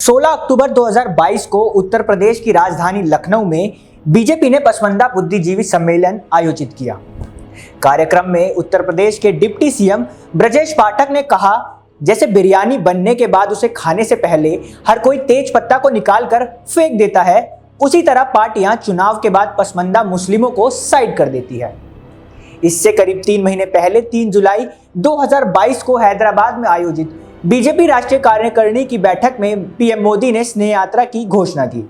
16 अक्टूबर 2022 को उत्तर प्रदेश की राजधानी लखनऊ में बीजेपी ने पसमंदा बुद्धिजीवी सम्मेलन आयोजित किया। कार्यक्रम में उत्तर प्रदेश के डिप्टी सीएम ब्रजेश पाठक ने कहा, जैसे बिरयानी बनने के बाद उसे खाने से पहले हर कोई तेज पत्ता को निकालकर फेंक देता है, उसी तरह पार्टियां चुनाव के बाद पसमंदा मुस्लिमों को साइड कर देती है। इससे करीब 3 महीने पहले 3 जुलाई 2022 को हैदराबाद में आयोजित बीजेपी राष्ट्रीय कार्यकारिणी की बैठक में पीएम मोदी ने स्नेह यात्रा की घोषणा की।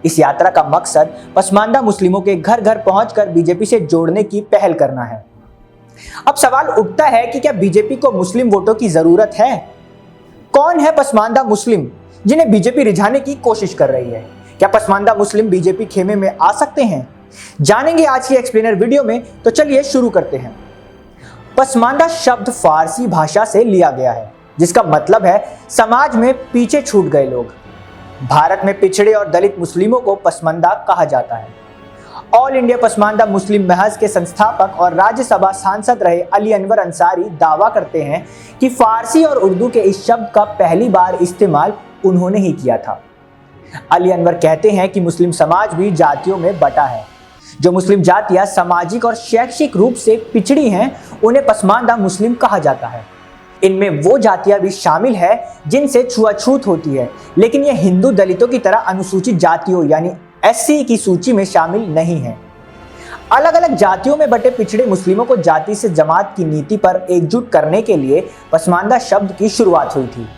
इस यात्रा का मकसद पसमांदा मुस्लिमों के घर घर पहुंचकर बीजेपी से जोड़ने की पहल करना है। अब सवाल उठता है कि क्या बीजेपी को मुस्लिम वोटों की जरूरत है? कौन है पसमांदा मुस्लिम जिन्हें बीजेपी रिझाने की कोशिश कर रही है? क्या पसमांदा मुस्लिम बीजेपी खेमे में आ सकते हैं? जानेंगे आज की एक्सप्लेनर वीडियो में, तो चलिए शुरू करते हैं। पसमांदा शब्द फारसी भाषा से लिया गया है, जिसका मतलब है समाज में पीछे छूट गए लोग। भारत में पिछड़े और दलित मुस्लिमों को पसमांदा कहा जाता है। ऑल इंडिया पसमांदा मुस्लिम महज के संस्थापक और राज्यसभा सांसद रहे अली अनवर अंसारी दावा करते हैं कि फारसी और उर्दू के इस शब्द का पहली बार इस्तेमाल उन्होंने ही किया था। अली अनवर कहते हैं कि मुस्लिम समाज भी जातियों में बटा है। जो मुस्लिम जातियां सामाजिक और शैक्षिक रूप से पिछड़ी हैं, उन्हें पसमांदा मुस्लिम कहा जाता है। इनमें वो जातियां भी शामिल है जिनसे छुआछूत होती है, लेकिन ये हिंदू दलितों की तरह अनुसूचित जातियों यानी एससी की सूची में शामिल नहीं है। अलग अलग जातियों में बटे पिछड़े मुस्लिमों को जाति से जमात की नीति पर एकजुट करने के लिए पसमांदा शब्द की शुरुआत हुई थी।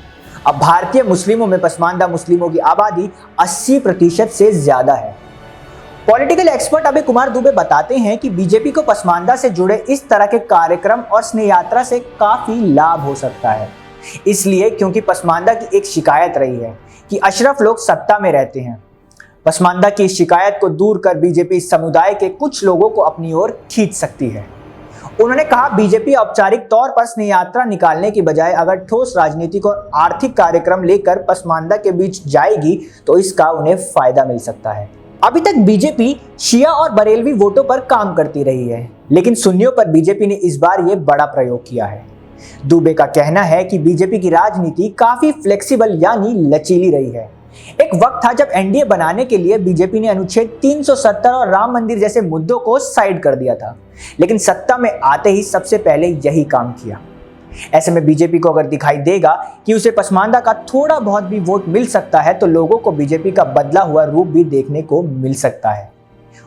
अब भारतीय मुस्लिमों में पसमांदा मुस्लिमों की आबादी 80% से ज्यादा है। पॉलिटिकल एक्सपर्ट अभय कुमार दुबे बताते हैं कि बीजेपी को पसमांदा से जुड़े इस तरह के कार्यक्रम और स्नेह यात्रा से काफी लाभ हो सकता है। इसलिए क्योंकि पसमांदा की एक शिकायत रही है कि अशरफ लोग सत्ता में रहते हैं। पसमांदा की इस शिकायत को दूर कर बीजेपी इस समुदाय के कुछ लोगों को अपनी ओर खींच सकती है। उन्होंने कहा, बीजेपी औपचारिक तौर पर स्नेह यात्रा निकालने की बजाय अगर ठोस राजनीतिक और आर्थिक कार्यक्रम लेकर पसमांदा के बीच जाएगी तो इसका उन्हें फायदा मिल सकता है। अभी तक बीजेपी शिया और बरेलवी वोटों पर काम करती रही है, लेकिन सुन्नियों पर बीजेपी ने इस बार ये बड़ा प्रयोग किया है। दुबे का कहना है कि बीजेपी की राजनीति काफी फ्लेक्सिबल यानी लचीली रही है। एक वक्त था जब एनडीए बनाने के लिए बीजेपी ने अनुच्छेद 370 और राम मंदिर जैसे मुद्दों को साइड कर दिया था, लेकिन सत्ता में आते ही सबसे पहले यही काम किया। ऐसे में बीजेपी को अगर दिखाई देगा कि उसे पसमांदा का थोड़ा बहुत भी वोट मिल सकता है, तो लोगों को बीजेपी का बदला हुआ रूप भी देखने को मिल सकता है।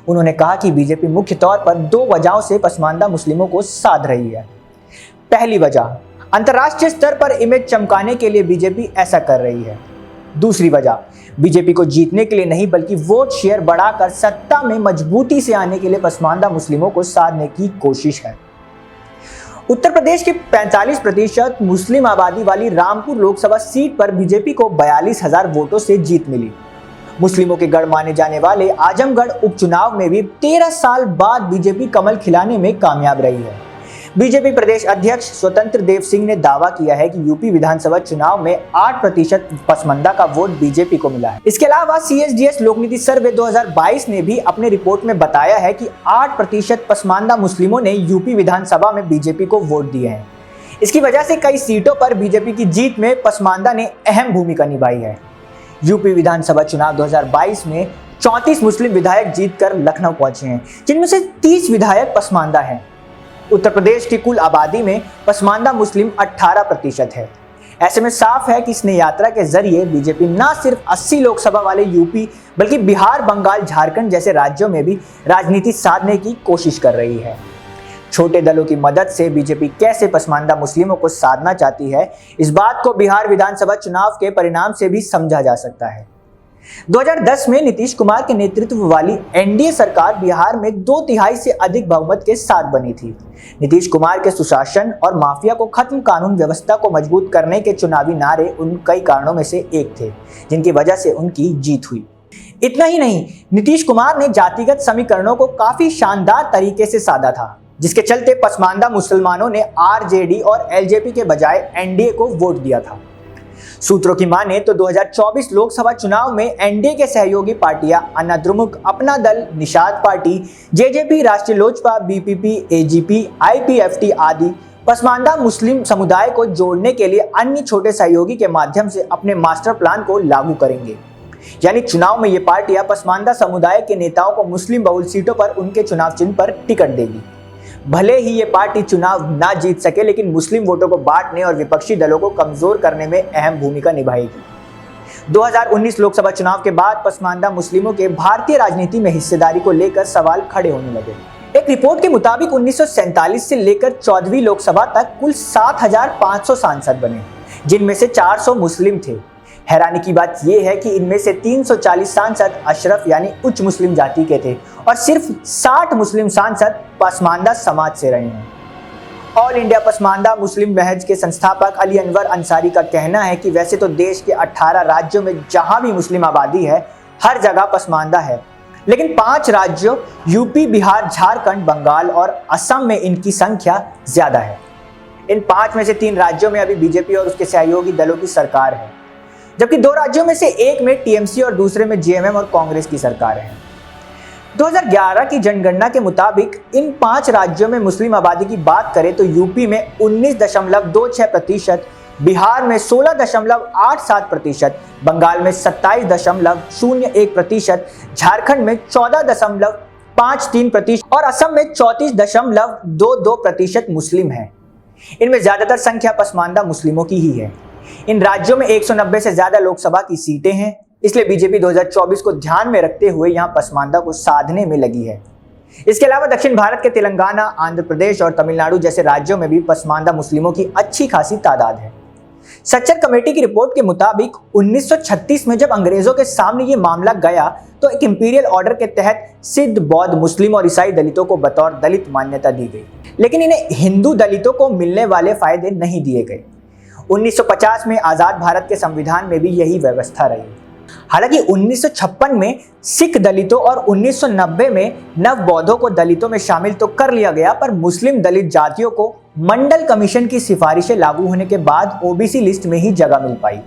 उन्होंने कहा कि बीजेपी मुख्य तौर पर 2 वजहों से पसमांदा मुस्लिमों को साध रही है। पहली वजह, अंतर्राष्ट्रीय स्तर पर इमेज चमकाने के लिए बीजेपी ऐसा कर रही है। दूसरी वजह, बीजेपी को जीतने के लिए नहीं बल्कि वोट शेयर बढ़ाकर सत्ता में मजबूती से आने के लिए पसमांदा मुस्लिमों को साधने की कोशिश है। उत्तर प्रदेश के 45% मुस्लिम आबादी वाली रामपुर लोकसभा सीट पर बीजेपी को 42,000 वोटों से जीत मिली। मुस्लिमों के गढ़ माने जाने वाले आजमगढ़ उपचुनाव में भी 13 साल बाद बीजेपी कमल खिलाने में कामयाब रही है। बीजेपी प्रदेश अध्यक्ष स्वतंत्र देव सिंह ने दावा किया है कि यूपी विधानसभा चुनाव में 8% पसमांदा का वोट बीजेपी को मिला है। इसके अलावा सीएसडीएस लोकनीति सर्वे 2022 ने भी अपने रिपोर्ट में बताया है कि 8% पसमांदा मुस्लिमों ने यूपी विधानसभा में बीजेपी को वोट दिए हैं। इसकी वजह से कई सीटों पर बीजेपी की जीत में पसमांदा ने अहम भूमिका निभाई है। यूपी विधानसभा चुनाव 2022 में 34 मुस्लिम विधायक जीतकर लखनऊ पहुंचे हैं, जिनमें से 30 विधायक पसमांदा हैं। उत्तर प्रदेश की कुल आबादी में पसमांदा मुस्लिम 18% है। ऐसे में साफ है कि स्नेह यात्रा के जरिए बीजेपी न सिर्फ 80 लोकसभा वाले यूपी बल्कि बिहार, बंगाल, झारखंड जैसे राज्यों में भी राजनीति साधने की कोशिश कर रही है। छोटे दलों की मदद से बीजेपी कैसे पसमांदा मुस्लिमों को साधना चाहती है, इस बात को बिहार विधानसभा चुनाव के परिणाम से भी समझा जा सकता है। 2010 में नीतीश कुमार के नेतृत्व वाली एनडीए सरकार बिहार में 2/3 से अधिक बहुमत के साथ बनी थी। नीतीश कुमार के सुशासन और माफिया को खत्म कानून व्यवस्था को मजबूत करने के चुनावी नारे उन कई कारणों में से एक थे, जिनकी वजह से उनकी जीत हुई। इतना ही नहीं, नीतीश कुमार ने जातिगत समीकरणों को काफी शानदार तरीके से साधा था, जिसके चलते पसमांदा मुसलमानों ने आरजेडी और एलजेपी के बजाय एनडीए को वोट दिया था। सूत्रों की माने तो 2024 लोकसभा चुनाव में एनडीए के सहयोगी पार्टियां अन्ना द्रमुक, अपना दल, निषाद पार्टी, जेजेपी, राष्ट्रीय लोजपा, बीपीपी, एजीपी, आईपीएफटी आदि पसमानदा मुस्लिम समुदाय को जोड़ने के लिए अन्य छोटे सहयोगी के माध्यम से अपने मास्टर प्लान को लागू करेंगे। यानी चुनाव में ये पार्टियां पसमानदा समुदाय के नेताओं को मुस्लिम बहुल सीटों पर उनके चुनाव चिन्ह पर टिकट देगी। भले ही ये पार्टी चुनाव ना जीत सके, लेकिन मुस्लिम वोटों को बांटने और विपक्षी दलों को कमजोर करने में अहम भूमिका निभाएगी। 2019 लोकसभा चुनाव के बाद पसमानदा मुस्लिमों के भारतीय राजनीति में हिस्सेदारी को लेकर सवाल खड़े होने लगे। एक रिपोर्ट के मुताबिक 1947 से लेकर 14वीं लोकसभा तक कुल 7,500 सांसद बने, जिनमें से 400 मुस्लिम थे। हैरानी की बात यह है कि इनमें से 340 सांसद अशरफ यानी उच्च मुस्लिम जाति के थे और सिर्फ 60 मुस्लिम सांसद पसमानदा समाज से रहे हैं। ऑल इंडिया पसमानदा मुस्लिम महज के संस्थापक अली अनवर अंसारी का कहना है कि वैसे तो देश के 18 राज्यों में जहां भी मुस्लिम आबादी है, हर जगह पसमानदा है, लेकिन 5 राज्यों यूपी, बिहार, झारखंड, बंगाल और असम में इनकी संख्या ज्यादा है। इन 5 में से 3 राज्यों में अभी बीजेपी और उसके सहयोगी दलों की सरकार है, जबकि 2 राज्यों में से एक में टीएमसी और दूसरे में जेएमएम और कांग्रेस की सरकार है। 2011 की जनगणना के मुताबिक इन 5 राज्यों में मुस्लिम आबादी की बात करें तो यूपी में 19.26%, बिहार में 16.87%, बंगाल में 27.01%, झारखंड में 14.53% और असम में 34.22% मुस्लिम हैं। इनमें ज्यादातर संख्या पसमानदा मुस्लिमों की ही है। इन राज्यों में 190 से ज्यादा लोकसभा की सीटें हैं, इसलिए बीजेपी 2024 को ध्यान में रखते हुए यहां पसमानदा को साधने में लगी है। इसके अलावा दक्षिण भारत के तेलंगाना, आंध्र प्रदेश और तमिलनाडु जैसे राज्यों में भी पसमानदा मुस्लिमों की अच्छी खासी तादाद है। सच्चर कमेटी की रिपोर्ट के मुताबिक 1936 में जब अंग्रेजों के सामने ये मामला गया तो एक इंपीरियल ऑर्डर के तहत सिद्ध, बौद्ध, मुस्लिम और ईसाई दलितों को बतौर दलित मान्यता दी गई, लेकिन इन्हें हिंदू दलितों को मिलने वाले फायदे नहीं दिए गए। 1950 में आजाद भारत के संविधान में भी यही व्यवस्था रही। हालांकि 1956 में सिख दलितों और 1990 में नव बौद्धों को दलितों में शामिल तो कर लिया गया, पर मुस्लिम दलित जातियों को मंडल कमीशन की सिफारिशें लागू होने के बाद ओबीसी लिस्ट में ही जगह मिल पाई।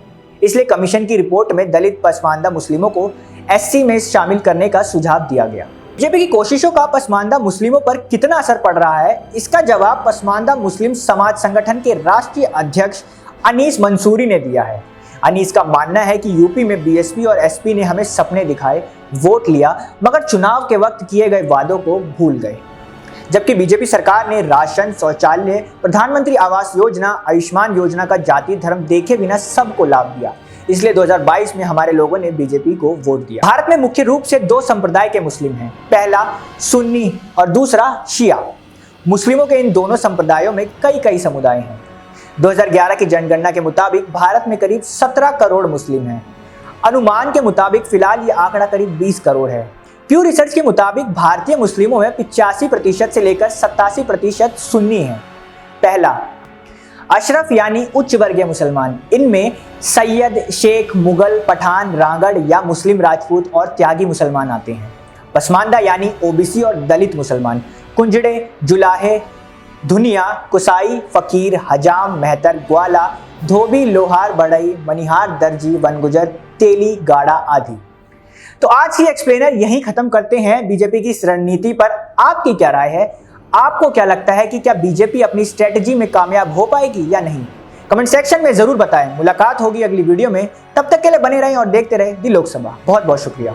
इसलिए कमीशन की रिपोर्ट में दलित पसमानदा मुस्लिमों को एससी में शामिल करने का सुझाव दिया गया। बीजेपी की कोशिशों का पसमानदा मुस्लिमों पर कितना असर पड़ रहा है, इसका जवाब पसमानदा मुस्लिम समाज संगठन के राष्ट्रीय अध्यक्ष अनीस मंसूरी ने दिया है। अनीस का मानना है कि यूपी में बीएसपी और एसपी ने हमें सपने दिखाए, वोट लिया, मगर चुनाव के वक्त किए गए वादों को भूल गए। जबकि बीजेपी सरकार ने राशन, शौचालय, प्रधानमंत्री आवास योजना, आयुष्मान योजना का जाति धर्म देखे बिना सबको लाभ दिया। इसलिए 2022 में हमारे लोगों ने बीजेपी को वोट दिया। भारत में मुख्य रूप से 2 संप्रदाय के मुस्लिम हैं, पहला सुन्नी और दूसरा शिया। मुस्लिमों के इन दोनों संप्रदायों में कई समुदाय हैं। 2011 की जनगणना के मुताबिक भारत में करीब 17 करोड़ मुस्लिम हैं। अनुमान के मुताबिक फिलहाल ये आंकड़ा करीब 20 करोड़ है। प्यू रिसर्च के मुताबिक भारतीय मुस्लिमों में 85% से लेकर 87% सुन्नी हैं। पहला, अशरफ यानी उच्च वर्गीय मुसलमान। इनमें सैयद, शेख, मुगल, पठान, रांगड़ या मुस्लिम राजपूत और त्यागी मुसलमान आते हैं। पसमानदा यानी ओबीसी और दलित मुसलमान, कुंजड़े, जुलाहे, धुनिया, कुसाई, फकीर, हजाम, मेहतर, ग्वाला, धोबी, लोहार, बढ़ई, मनिहार, दर्जी, वनगुजर, तेली, गाड़ा आदि। तो आज की एक्सप्लेनर यहीं खत्म करते हैं। बीजेपी की इस रणनीति पर आपकी क्या राय है? आपको क्या लगता है कि क्या बीजेपी अपनी स्ट्रेटजी में कामयाब हो पाएगी या नहीं? कमेंट सेक्शन में जरूर बताएं। मुलाकात होगी अगली वीडियो में, तब तक के लिए बने रहें और देखते रहें दी लोकसभा। बहुत बहुत शुक्रिया।